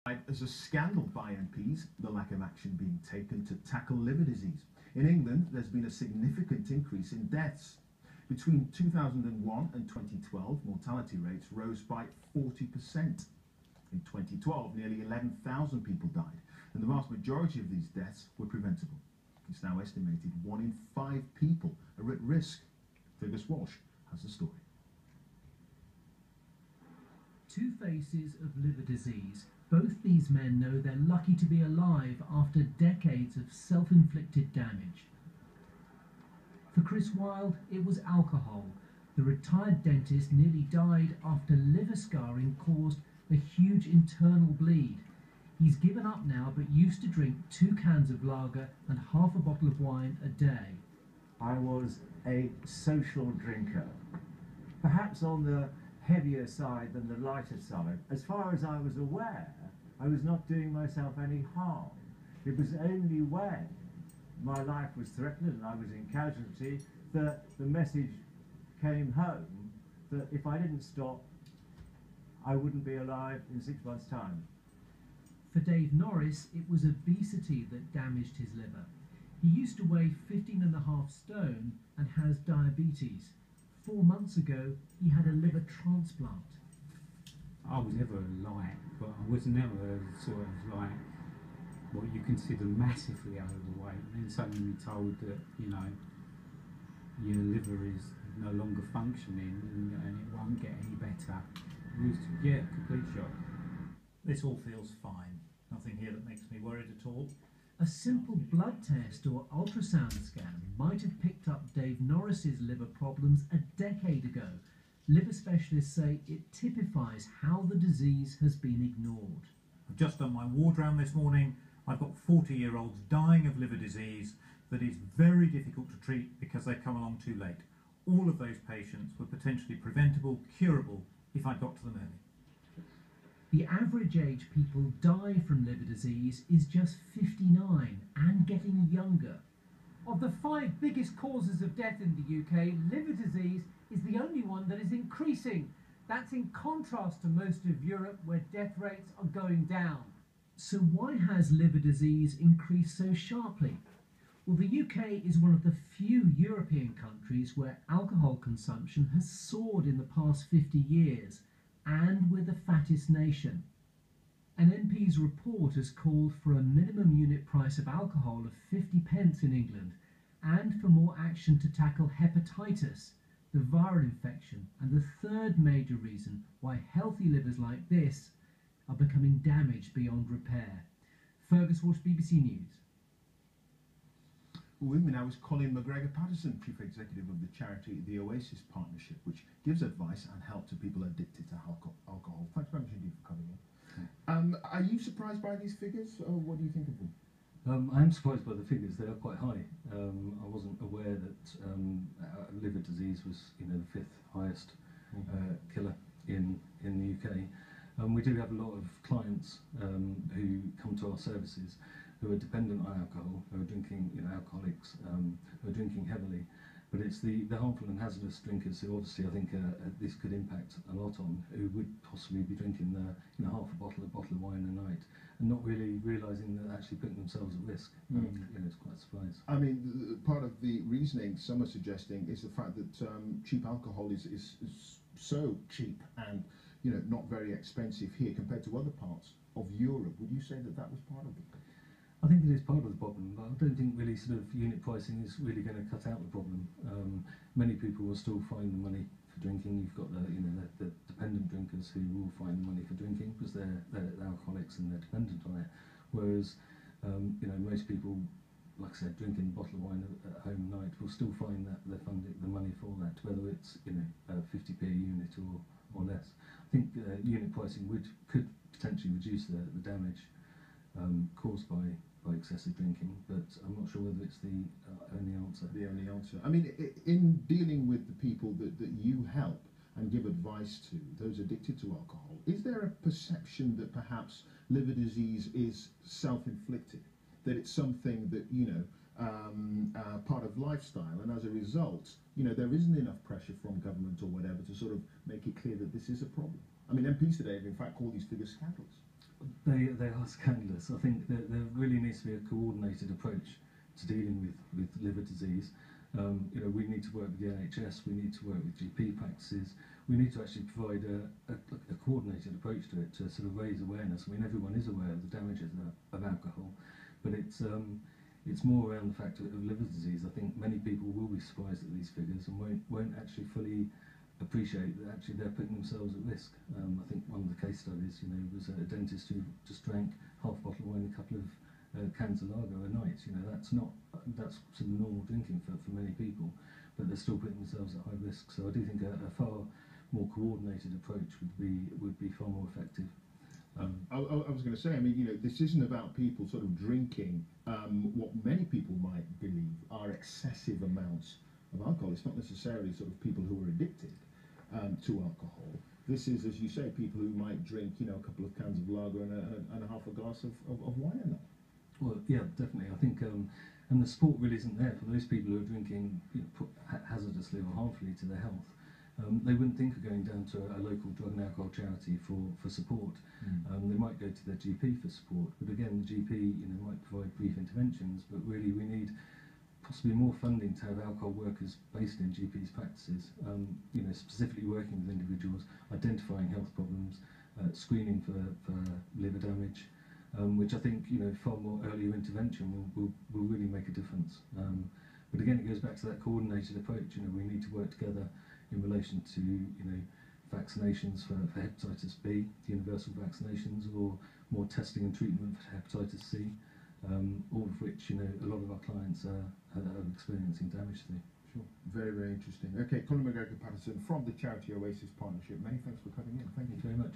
As a scandal by MPs, the lack of action being taken to tackle liver disease. In England, there's been a significant increase in deaths. Between 2001 and 2012, mortality rates rose by 40%. In 2012, nearly 11,000 people died, and the vast majority of these deaths were preventable. It's now estimated 1 in 5 people are at risk. Fergus Walsh has the story. Two faces of liver disease. Both these men know they're lucky to be alive after decades of self-inflicted damage. For Chris Wilde, it was alcohol. The retired dentist nearly died after liver scarring caused a huge internal bleed. He's given up now, but used to drink 2 cans of lager and half a bottle of wine a day. I was a social drinker, perhaps on the heavier side than the lighter side. As far as I was aware, I was not doing myself any harm. It was only when my life was threatened and I was in casualty that the message came home that if I didn't stop, I wouldn't be alive in 6 months' time. For Dave Norris, it was obesity that damaged his liver. He used to weigh 15.5 stone and has diabetes. 4 months ago, he had a liver transplant. I was never light, but I was never sort of like what you consider massively overweight. And then suddenly told that, you know, your liver is no longer functioning and it won't get any better. It was, yeah, complete shock. This all feels fine. Nothing here that makes me worried at all. A simple blood test or ultrasound scan might have picked up Dave Norris's liver problems a decade ago. Liver specialists say it typifies how the disease has been ignored. I've just done my ward round this morning. I've got 40-year-olds dying of liver disease that is very difficult to treat because they've come along too late. All of those patients were potentially preventable, curable, if I'd got to them early. The average age people die from liver disease is just 59 and getting younger. Of the 5 biggest causes of death in the UK, liver disease is the only one that is increasing. That's in contrast to most of Europe, where death rates are going down. So why has liver disease increased so sharply? Well, the UK is one of the few European countries where alcohol consumption has soared in the past 50 years, and we're the fattest nation. An MP's report has called for a minimum unit price of alcohol of 50p in England, and for more action to tackle hepatitis, the viral infection, and the third major reason why healthy livers like this are becoming damaged beyond repair. Fergus Walsh, BBC News. With me now is Colin McGregor-Patterson, Chief Executive of the charity The Oasis Partnership, which gives advice and help to people addicted to alcohol. Thanks very much indeed for coming in. Are you surprised by these figures, or what do you think of them? I'm surprised by the figures. They are quite high. I wasn't aware that liver disease was, you know, the 5th highest killer in the UK. We do have a lot of clients who come to our services who are dependent on alcohol, who are drinking, you know, alcoholics, who are drinking heavily. But it's the harmful and hazardous drinkers who obviously I think this could impact a lot on, who would possibly be drinking half a bottle of wine a night and not really realising that they're actually putting themselves at risk. You know, it's quite a surprise. I mean, part of the reasoning some are suggesting is the fact that cheap alcohol is so cheap and, you know, not very expensive here compared to other parts of Europe. Would you say that that was part of it? I think it is part of the problem, but I don't think really sort of unit pricing is really going to cut out the problem. Many people will still find the money for drinking. You've got the dependent drinkers who will find the money for drinking because they're alcoholics and they're dependent on it. Whereas you know, most people, like I said, drinking a bottle of wine at home at night will still find that they're funding the money for that, whether it's, you know, 50p a unit or less. I think unit pricing could potentially reduce the damage caused by excessive drinking, but I'm not sure whether it's the only answer. The only answer. I mean, in dealing with the people that you help and give advice to, those addicted to alcohol, is there a perception that perhaps liver disease is self-inflicted, that it's something that, you know, part of lifestyle, and as a result, you know, there isn't enough pressure from government or whatever to sort of make it clear that this is a problem? I mean, MPs today have in fact called these figures scandals. They are scandalous. I think that there really needs to be a coordinated approach to dealing with liver disease. You know, we need to work with the NHS, we need to work with GP practices, we need to actually provide a coordinated approach to it to sort of raise awareness. I mean, everyone is aware of the damages of alcohol, but it's more around the fact of liver disease. I think many people will be surprised at these figures and won't actually fully appreciate that actually they're putting themselves at risk. I think one of the case studies, you know, was a dentist who just drank half a bottle of wine, a couple of cans of lager a night. You know, that's sort of normal drinking for many people, but they're still putting themselves at high risk. So I do think a far more coordinated approach would be far more effective. I was going to say, I mean, you know, this isn't about people sort of drinking what many people might believe are excessive amounts of alcohol. It's not necessarily sort of people who are addicted to alcohol. This is, as you say, people who might drink, you know, a couple of cans of lager and a half a glass of wine a night. Well, yeah, definitely. I think, and the support really isn't there for those people who are drinking, you know, hazardously or harmfully to their health. They wouldn't think of going down to a local drug and alcohol charity for support. They might go to their GP for support, but again, the GP, you know, might provide brief interventions, but really we need possibly more funding to have alcohol workers based in GPs practices, you know, specifically working with individuals, identifying health problems, screening for liver damage, which I think, you know, far more earlier intervention will really make a difference. But again, it goes back to that coordinated approach. You know, we need to work together in relation to, you know, vaccinations for hepatitis B, universal vaccinations, or more testing and treatment for hepatitis C, all of which, you know, a lot of our clients are experiencing damage to. Sure. Very, very interesting. Okay, Conor McGregor Patterson from the charity Oasis Partnership. Many thanks for coming in. Thank you Very much.